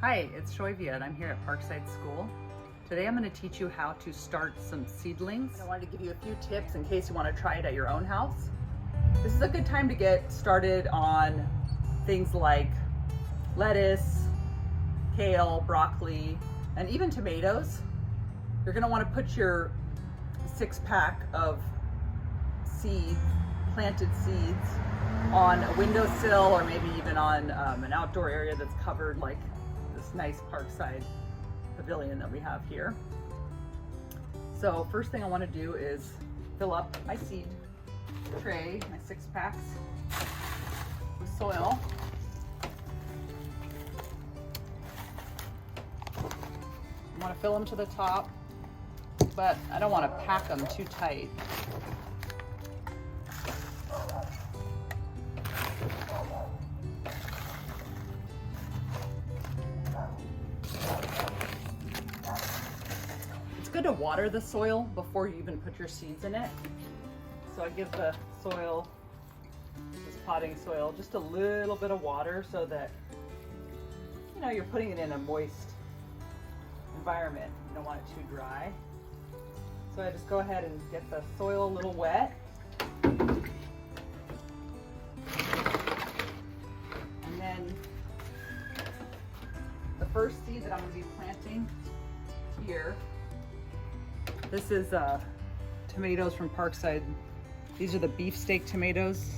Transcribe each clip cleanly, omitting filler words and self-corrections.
Hi, it's Shoivia and I'm here at Parkside School. Today I'm going to teach you how to start some seedlings. I wanted to give you a few tips in case you want to try it at your own house. This is a good time to get started on things like lettuce, kale, broccoli, and even tomatoes. You're going to want to put your 6-pack of planted seeds on a windowsill or maybe even on an outdoor area that's covered, like this nice Parkside pavilion that we have here. So first thing I want to do is fill up my seed tray, my 6 packs, with soil. I want to fill them to the top, but I don't want to pack them too tight. It's good to water the soil before you even put your seeds in it. So I give the soil, this potting soil, just a little bit of water so that, you know, you're putting it in a moist environment. You don't want it too dry. So I just go ahead and get the soil a little wet. And then the first seed that I'm going to be planting here, this is tomatoes from Parkside. These are the beefsteak tomatoes,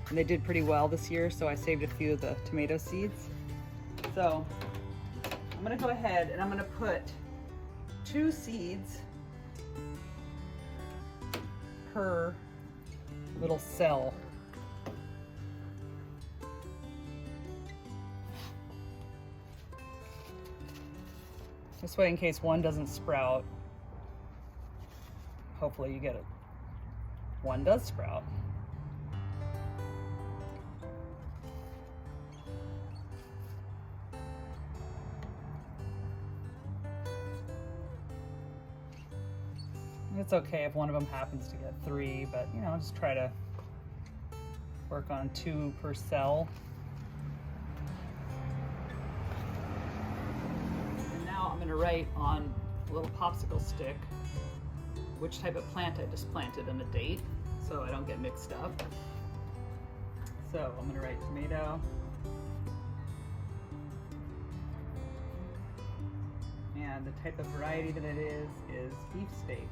and they did pretty well this year, so I saved a few of the tomato seeds. So I'm going to go ahead and I'm going to put 2 seeds per little cell. This way, in case one doesn't sprout, hopefully you get it. One does sprout. It's okay if one of them happens to get 3, but you know, just try to work on 2 per cell. And now I'm going to write on a little popsicle stick which type of plant I just planted and the date, so I don't get mixed up. So I'm going to write tomato. And the type of variety that it is beefsteak.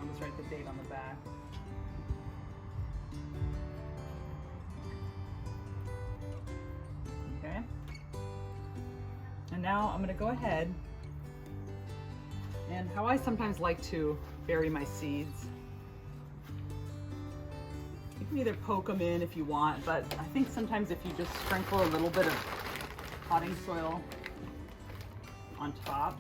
I'll just write the date on the back. Okay. And now I'm going to go ahead, and how I sometimes like to bury my seeds. You can either poke them in if you want, but I think sometimes if you just sprinkle a little bit of potting soil on top,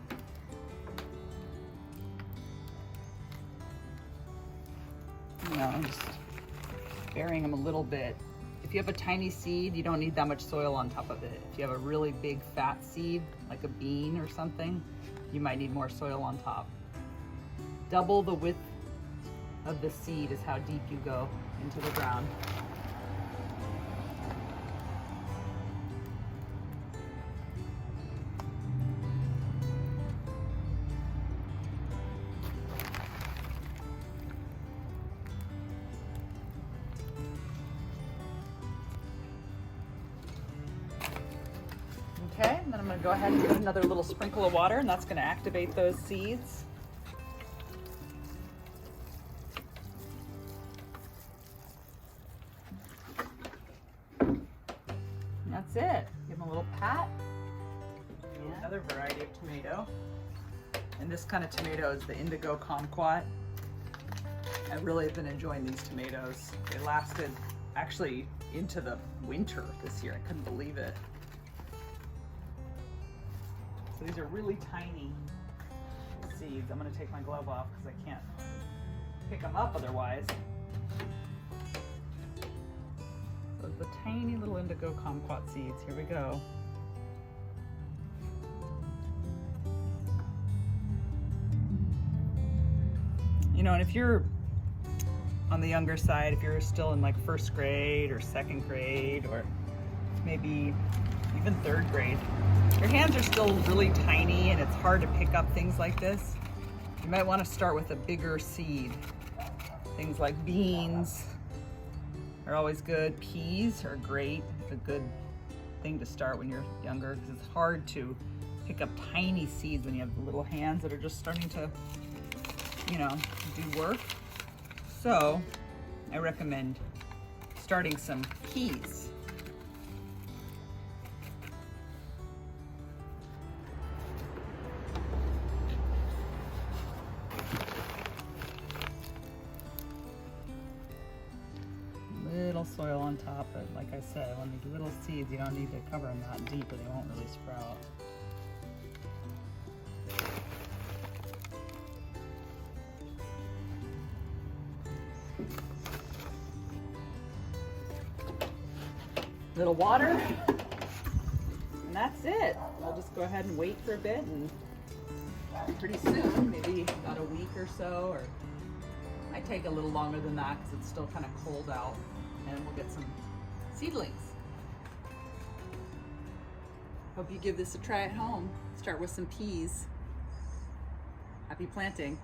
you know, I'm just burying them a little bit. If you have a tiny seed, you don't need that much soil on top of it. If you have a really big fat seed, like a bean or something, you might need more soil on top. Double the width of the seed is how deep you go into the ground. Okay, and then I'm going to go ahead and give another little sprinkle of water, and that's going to activate those seeds. And that's it. Give them a little pat. And another variety of tomato. And this kind of tomato is the Indigo Kumquat. I really have been enjoying these tomatoes. They lasted actually into the winter this year. I couldn't believe it. So these are really tiny seeds. I'm going to take my glove off because I can't pick them up otherwise. So the tiny little Indigo Kumquat seeds. Here we go. You know, and if you're on on the younger side, if you're still in like first grade or second grade or maybe even third grade, your hands are still really tiny and it's hard to pick up things like this. You might want to start with a bigger seed. Things like beans are always good. Peas are great. It's a good thing to start when you're younger because it's hard to pick up tiny seeds when you have the little hands that are just starting to, you know, do work. So I recommend starting some peas. Little soil on top, but like I said, on these little seeds, you don't need to cover them that deep or they won't really sprout. Little water, and that's it. I'll just go ahead and wait for a bit, and pretty soon, maybe about a week or so, or it might take a little longer than that because it's still kind of cold out, and we'll get some seedlings. Hope you give this a try at home. Start with some peas. Happy planting.